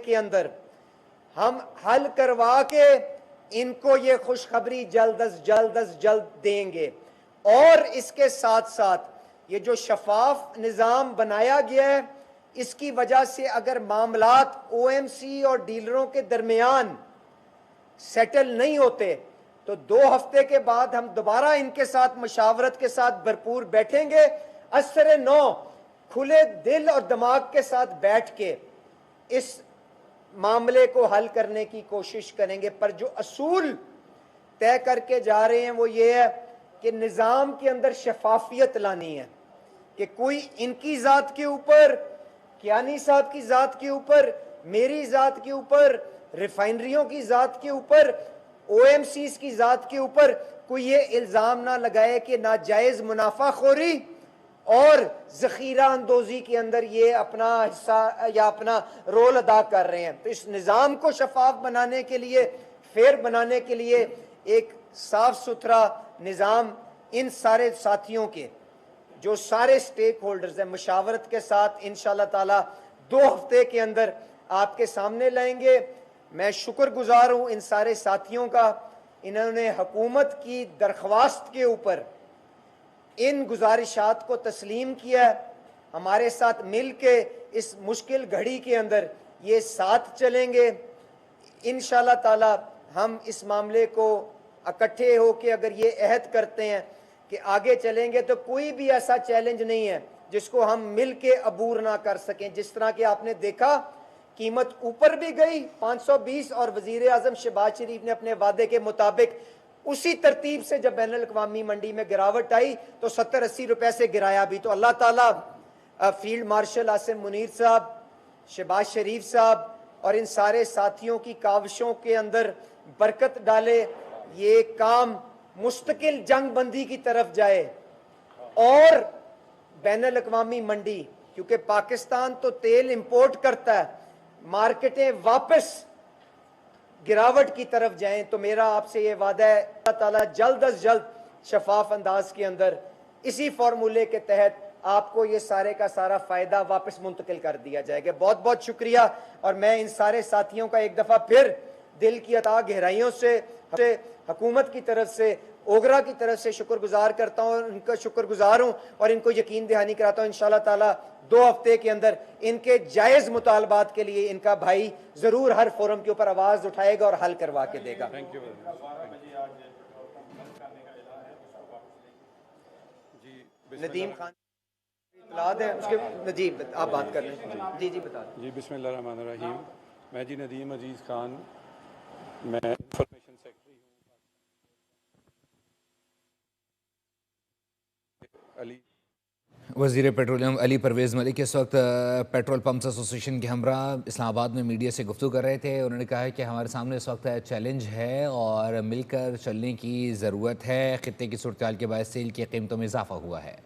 के अंदर हम हल करवा के इनको ये खुशखबरी जल्द अज जल्द देंगे। और इसके साथ साथ ये जो शफाफ निज़ाम बनाया गया है, इसकी वजह से अगर मामलात ओएमसी और डीलरों के दरमियान सेटल नहीं होते तो 2 हफ्ते के बाद हम दोबारा इनके साथ मशावरत के साथ भरपूर बैठेंगे। असर 9 खुले दिल और दिमाग के साथ बैठ के इस मामले को हल करने की कोशिश करेंगे। पर जो असूल तय करके जा रहे हैं वो ये है कि निज़ाम के अंदर शफाफियत लानी है, कि कोई इनकी ज़ात के ऊपर, कियानी साहब की ज़ात के ऊपर, मेरी ज़ात के ऊपर, रिफाइनरियों की ज़ात के ऊपर, ओएमसीज़ की ज़ात के ऊपर कोई ये इल्ज़ाम ना लगाए कि नाजायज़ मुनाफाखोरी और ज़ख़ीरा अंदोज़ी के अंदर ये अपना हिस्सा या अपना रोल अदा कर रहे हैं। तो इस निज़ाम को शफाफ बनाने के लिए, फेयर बनाने के लिए एक साफ सुथरा निज़ाम इन सारे साथियों के, जो सारे स्टेक होल्डर्स हैं, मशावरत के साथ इंशाअल्लाह ताला 2 हफ्ते के अंदर आपके सामने लाएंगे। मैं शुक्रगुजार हूँ इन सारे साथियों का, इन्होंने हुकूमत की दरख्वास्त के ऊपर इन गुजारिशात को तस्लीम किया, हमारे साथ मिल के इस मुश्किल घड़ी के अंदर ये साथ चलेंगे। इंशाअल्लाह ताला हम इस मामले को इकट्ठे हो के अगर ये अहद करते हैं कि आगे चलेंगे तो कोई भी ऐसा चैलेंज नहीं है जिसको हम मिल के अबूर ना कर सकें। जिस तरह के आपने देखा कीमत ऊपर भी गई 520 और वजीर आजम शहबाज शरीफ ने अपने वादे के मुताबिक उसी तरतीब से जब बैनुल अक़वामी मंडी में गिरावट आई तो 70-80 रुपए से गिराया भी। तो अल्लाह ताला फील्ड मार्शल आसिम मुनीर साहब, शहबाज शरीफ साहब और इन सारे साथियों की काविशों के अंदर बरकत डाले, ये काम मुस्तकिल जंग बंदी की तरफ जाए और बैनुल अक़वामी मंडी, क्योंकि पाकिस्तान तो तेल इंपोर्ट करता है, मार्केटें वापस गिरावट की तरफ जाएं। तो मेरा आपसे ये वादा है अल्लाह ताला जल्द अज जल्द शफाफ अंदाज के अंदर इसी फार्मूले के तहत आपको ये सारे का सारा फायदा वापस मुंतकिल कर दिया जाएगा। बहुत बहुत शुक्रिया। और मैं इन सारे साथियों का एक दफा फिर दिल की अता गहराइयों से हुकूमत की तरफ से, ओगरा की तरफ से शुक्रगुजार करता हूँ, उनका शुक्रगुजार हूँ और इनको यकीन दहानी कराता हूँ इंशाअल्लाह ताला 2 हफ्ते के अंदर इनके जायज़ मुतालबात के लिए इनका भाई जरूर हर फोरम के ऊपर आवाज उठाएगा और हल करवा के देगा। नदीम खान है उसके, नजीब आप बात कर रहे हैं। जी बता दें। जी बिस्मिल्लाहिर्रहमानिर्रहीम। मैं जी नदीम अजीज़ खान, मैं इंफॉर्मेशन सेक्रेटरी हूँ। अली वज़ीर पेट्रोलियम अली परवेज़ मलिक इस वक्त पेट्रोल पम्प्स एसोसिएशन के हमरा इस्लामाबाद में मीडिया से गुफ्तगू कर रहे थे। उन्होंने कहा है कि हमारे सामने इस वक्त चैलेंज है और मिलकर चलने की ज़रूरत है। ख़ित्ते की सूरत के बायस तेल की कीमतों में इजाफा हुआ है,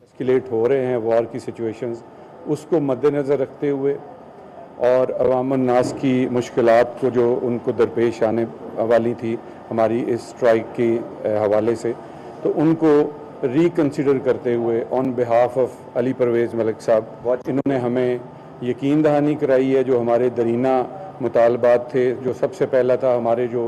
एस्केलेट हो रहे हैं वॉर की सिचुएशंस, उसको मद्देनज़र रखते हुए और अवाम नास की मुश्किलात को जो उनको दरपेश आने वाली थी हमारी इस स्ट्राइक के हवाले से, तो उनको रिकन्सिडर करते हुए on behalf of Ali Parvez Malik साहब, इन्होंने हमें यकीन दहानी कराई है जो हमारे दरीना मुतालबात थे। जो सबसे पहला था हमारे जो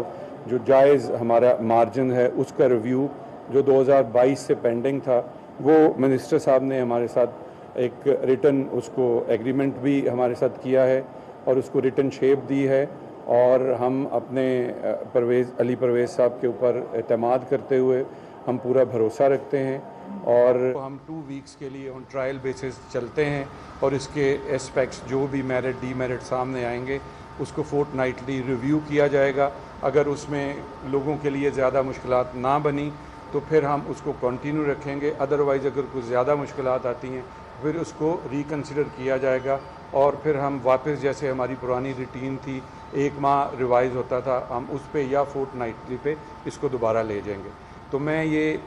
जायज़ हमारा मार्जिन है उसका रिव्यू जो 2022 से पेंडिंग था, वो मिनिस्टर साहब ने हमारे साथ एक रिटन उसको एग्रीमेंट भी हमारे साथ किया है और उसको रिटन शेप दी है और हम अपने अली परवेज़ साहब के ऊपर एतमाद करते हुए हम पूरा भरोसा रखते हैं और हम 2 वीक्स के लिए ऑन ट्रायल बेसिस चलते हैं और इसके एस्पेक्ट्स जो भी मेरिट डीमेरिट सामने आएंगे उसको फोर्टनाइटली रिव्यू किया जाएगा। अगर उसमें लोगों के लिए ज़्यादा मुश्किलात ना बनी तो फिर हम उसको कंटिन्यू रखेंगे, अदरवाइज़ अगर कुछ ज़्यादा मुश्किलात आती हैं फिर उसको रिकन्सिडर किया जाएगा और फिर हम वापस जैसे हमारी पुरानी रूटीन थी 1 माह रिवाइज़ होता था, हम उस पे या फोर्टनाइटली पे इसको दोबारा ले जाएंगे। तो मैं ये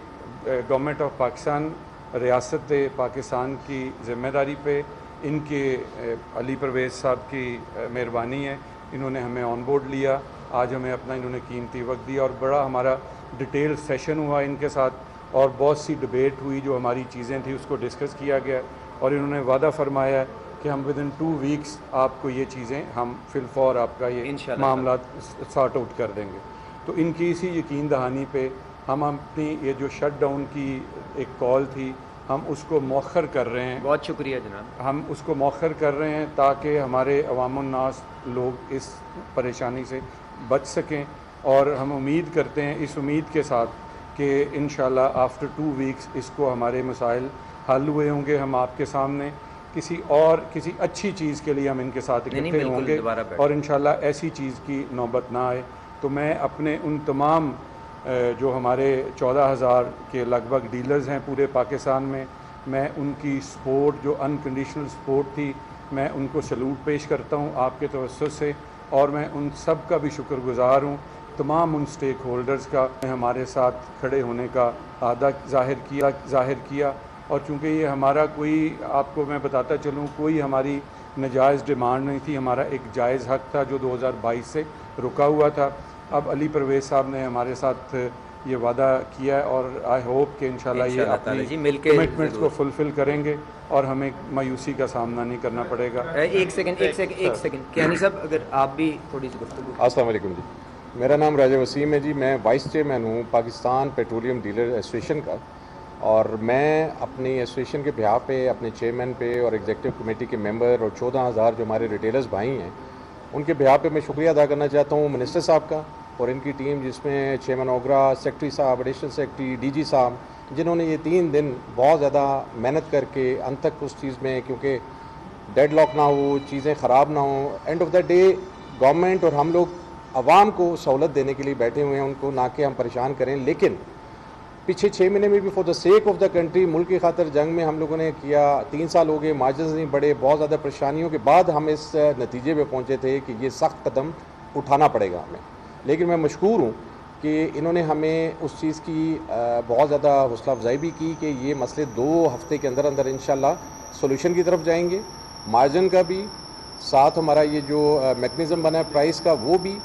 गवर्नमेंट ऑफ पाकिस्तान, रियासत पाकिस्तान की ज़िम्मेदारी पे इनके अली परवेज़ साहब की मेहरबानी है, इन्होंने हमें ऑन बोर्ड लिया, आज हमें अपना इन्होंने कीमती वक्त दिया और बड़ा हमारा डिटेल सेशन हुआ इनके साथ और बहुत सी डिबेट हुई, जो हमारी चीज़ें थी उसको डिस्कस किया गया और इन्होंने वादा फरमाया कि हम विद इन 2 वीक्स आपको ये चीज़ें हम फिलफौर आपका ये मामला सॉर्ट आउट कर देंगे। तो इनकी इसी यकीन दहानी पे हम अपनी ये जो शट डाउन की एक कॉल थी हम उसको मौखर कर रहे हैं। बहुत शुक्रिया जनाब। हम उसको मौखर कर रहे हैं ताकि हमारे अवामुन्नास लोग इस परेशानी से बच सकें, और हम उम्मीद करते हैं इस उम्मीद के साथ कि इंशाल्लाह आफ्टर 2 वीक्स इसको हमारे मसाइल हल हुए होंगे। हम आपके सामने किसी अच्छी चीज़ के लिए हम इनके साथ इकट्ठे होंगे और इंशाल्लाह ऐसी चीज़ की नौबत ना आए। तो मैं अपने उन तमाम जो हमारे 14,000 के लगभग डीलर्स हैं पूरे पाकिस्तान में, मैं उनकी सपोर्ट जो अनकंडीशनल सपोर्ट थी मैं उनको सैल्यूट पेश करता हूँ आपके तवज्जुह से, और मैं उन सब का भी शुक्रगुज़ार हूँ, तमाम उन स्टेक होल्डर्स का हमारे साथ खड़े होने का आदा ज़ाहिर किया। और चूँकि ये हमारा कोई, आपको मैं बताता चलूँ, कोई हमारी नाजायज़ डिमांड नहीं थी, हमारा एक जायज़ हक़ था जो 2022 से रुका हुआ था। अब अली परवेज़ साहब ने हमारे साथ ये वादा किया है और आई होप कि इंशाल्लाह ये अपनी कमिटमेंट्स को फुलफ़िल करेंगे और हमें मायूसी का सामना नहीं करना पड़ेगा। एक सेकंड कियानी साहब, अगर आप भी थोड़ी सी गुफ्तगू। अस्सलाम वालेकुम जी, मेरा नाम राजा वसीम है जी, मैं वाइस चेयरमैन हूँ पाकिस्तान पेट्रोलियम डीलर एसोसिएशन का, और मैं अपनी एसोसिएशन के बिहाफ पे अपने चेयरमैन पे और एग्जीक्यूटिव कमेटी के मेंबर और 14,000 जो हमारे रिटेलर्स भाई हैं उनके बिहाफ पे मैं शुक्रिया अदा करना चाहता हूँ मिनिस्टर साहब का और इनकी टीम, जिसमें चेयरमैन ओगरा, सेक्रेटरी साहब, एडिशनल सेक्रेटरी, डीजी साहब, जिन्होंने ये 3 दिन बहुत ज़्यादा मेहनत करके अंत तक उस चीज़ में, क्योंकि डेडलॉक ना हो, चीज़ें ख़राब ना हो, end of the day government और हम लोग आवाम को सहूलत देने के लिए बैठे हुए हैं, उनको ना कि हम परेशान करें। लेकिन पिछले 6 महीने में भी for the sake of the country, मुल्क की खातिर जंग में हम लोगों ने किया। 3 साल हो गए, मार्जिन नहीं बढ़े, बहुत ज़्यादा परेशानियों के बाद हम इस नतीजे पे पहुँचे थे कि ये सख्त कदम उठाना पड़ेगा हमें। लेकिन मैं मशकूर हूँ कि इन्होंने हमें उस चीज़ की बहुत ज़्यादा हौसला अफजाई भी की कि ये मसले 2 हफ्ते के अंदर अंदर इंशाल्लाह सोल्यूशन की तरफ जाएंगे। मार्जिन का भी, साथ हमारा ये जो मैकेनिज़्म बना है प्राइस का, वो भी।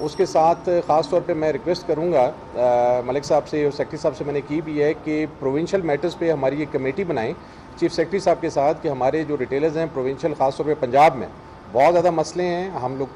उसके साथ ख़ास तौर पे मैं रिक्वेस्ट करूँगा मलिक साहब से और सेक्रेटरी साहब से, मैंने की भी है कि प्रोविंशियल मैटर्स पे हमारी ये कमेटी बनाएं चीफ सेक्रेटरी साहब के साथ, कि हमारे जो रिटेलर्स हैं प्रोविंशियल, ख़ास तौर पे पंजाब में बहुत ज़्यादा मसले हैं, हम लोग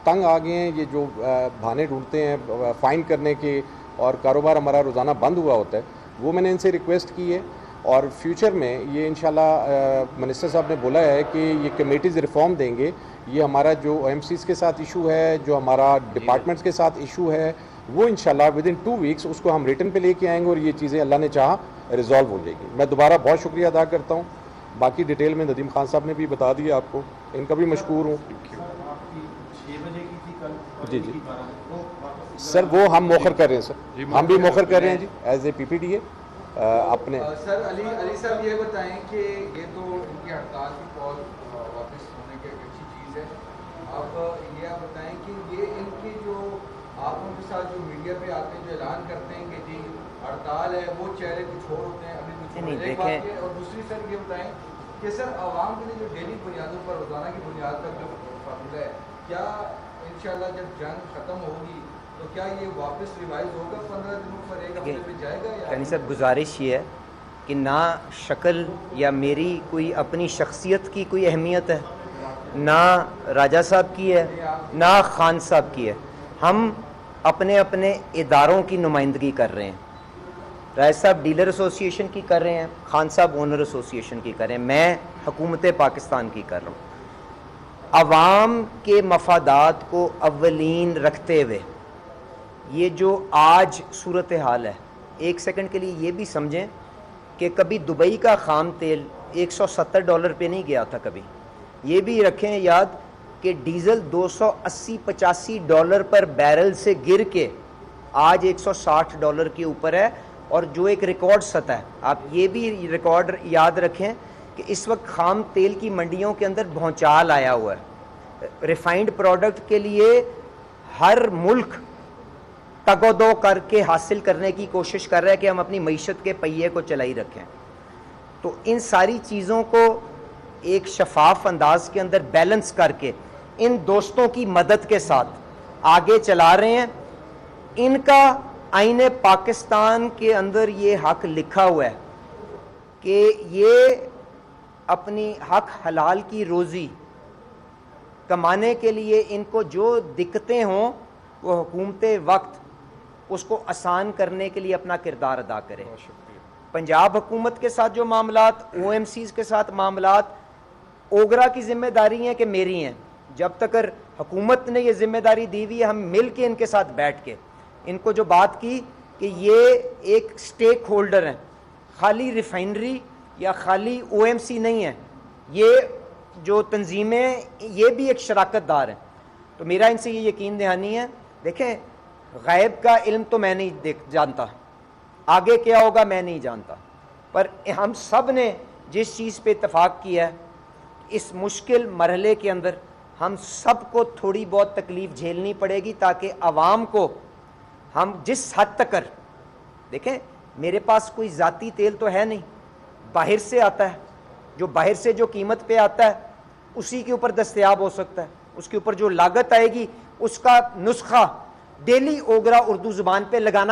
तंग आ गए हैं। ये जो बहाने ढूंढते हैं फ़ाइन करने के और कारोबार हमारा रोज़ाना बंद हुआ होता है, वो मैंने इनसे रिक्वेस्ट की है। और फ्यूचर में ये इंशाल्लाह मिनिस्टर साहब ने बोला है कि ये कमेटीज़ रिफॉर्म देंगे। ये हमारा जो OMCs के साथ इशू है, जो हमारा डिपार्टमेंट्स के साथ इशू है, वो इंशाल्लाह विद इन 2 वीक्स उसको हम रिटर्न पे लेके आएंगे और ये चीज़ें अल्लाह ने चाहा रिजॉल्व हो जाएगी। मैं दोबारा बहुत शुक्रिया अदा करता हूँ। बाकी डिटेल में नदीम खान साहब ने भी बता दिया आपको, इनका भी मशकूर हूँ। जी जी सर, वो हम मौखर कर रहे हैं सर, हम भी मौखर कर रहे हैं जी एज ए PPDA अपने। सर अली साहब ये बताएं कि ये तो इनकी हड़ताल की कॉल वापस होने की अच्छी चीज़ है, आप बताएं कि ये इनकी जो आप उनके साथ जो मीडिया पे आते हैं जो ऐलान करते हैं कि जी हड़ताल है, वो चेहरे कुछ और होते हैं, अभी कुछ और देखें। और दूसरी सर ये बताएं कि सर आवाम के लिए जो डेली बुनियादों पर, रोज़ाना की बुनियाद पर जो फार्मूला है, क्या इंशाल्लाह जब जंग ख़त्म होगी तो क्या ये वापस रिवाइज होगा, 15 दिनों पर, 1 हफ्ते में जाएगा? यानी सब गुजारिश ये है कि ना शक्ल या मेरी कोई अपनी शख्सियत की कोई अहमियत है, ना राजा साहब की है, ना खान साहब की है। हम अपने अपने इदारों की नुमाइंदगी कर रहे हैं। राजा साहब डीलर एसोसिएशन की कर रहे हैं, खान साहब ओनर एसोसिएशन की कर रहे हैं, मैं हुकूमत पाकिस्तान की कर रहा हूँ। अवाम के मफादात को अव्वलीन रखते हुए ये जो आज सूरत हाल है, 1 सेकंड के लिए ये भी समझें कि कभी दुबई का खाम तेल $170 पे नहीं गया था कभी। ये भी रखें याद कि डीज़ल $280-85 पर बैरल से गिर के आज $160 के ऊपर है, और जो एक रिकॉर्ड सतह है। आप ये भी रिकॉर्ड याद रखें कि इस वक्त खाम तेल की मंडियों के अंदर भौचाल आया हुआ है। रिफाइंड प्रोडक्ट के लिए हर मुल्क तगोदो करके हासिल करने की कोशिश कर रहा है कि हम अपनी मईशत के पहिए को चलाई रखें। तो इन सारी चीज़ों को एक शफाफ अंदाज के अंदर बैलेंस करके इन दोस्तों की मदद के साथ आगे चला रहे हैं। इनका आईने पाकिस्तान के अंदर ये हक लिखा हुआ है कि ये अपनी हक हलाल की रोज़ी कमाने के लिए इनको जो दिक्कतें हों वो हुकूमत वक्त उसको आसान करने के लिए अपना किरदार अदा करे। पंजाब हुकूमत के साथ जो मामलात, OMCs के साथ मामलात, ओगरा की जिम्मेदारी हैं कि मेरी हैं। जब तक हुकूमत ने ये जिम्मेदारी दी हुई है, हम मिल के इनके साथ बैठ के इनको जो बात की कि ये एक स्टेक होल्डर हैं, खाली रिफाइनरी या खाली OMC नहीं है, ये जो तंजीमें ये भी एक शराकतदार हैं। तो मेरा इनसे ये यकीन दहानी है। देखें, गैब का इल्म तो मैं नहीं जानता, आगे क्या होगा मैं नहीं जानता, पर हम सब ने जिस चीज़ पे इत्तफाक किया है, इस मुश्किल मरहले के अंदर हम सबको थोड़ी बहुत तकलीफ़ झेलनी पड़ेगी ताकि आवाम को हम जिस हद तक कर देखें, मेरे पास कोई ज़ाती तेल तो है नहीं, बाहर से आता है, जो बाहर से जो कीमत पे आता है उसी के ऊपर दस्तयाब हो सकता है, उसके ऊपर जो लागत आएगी उसका नुस्खा डेली ओगरा उर्दू ज़ुबान पे लगाना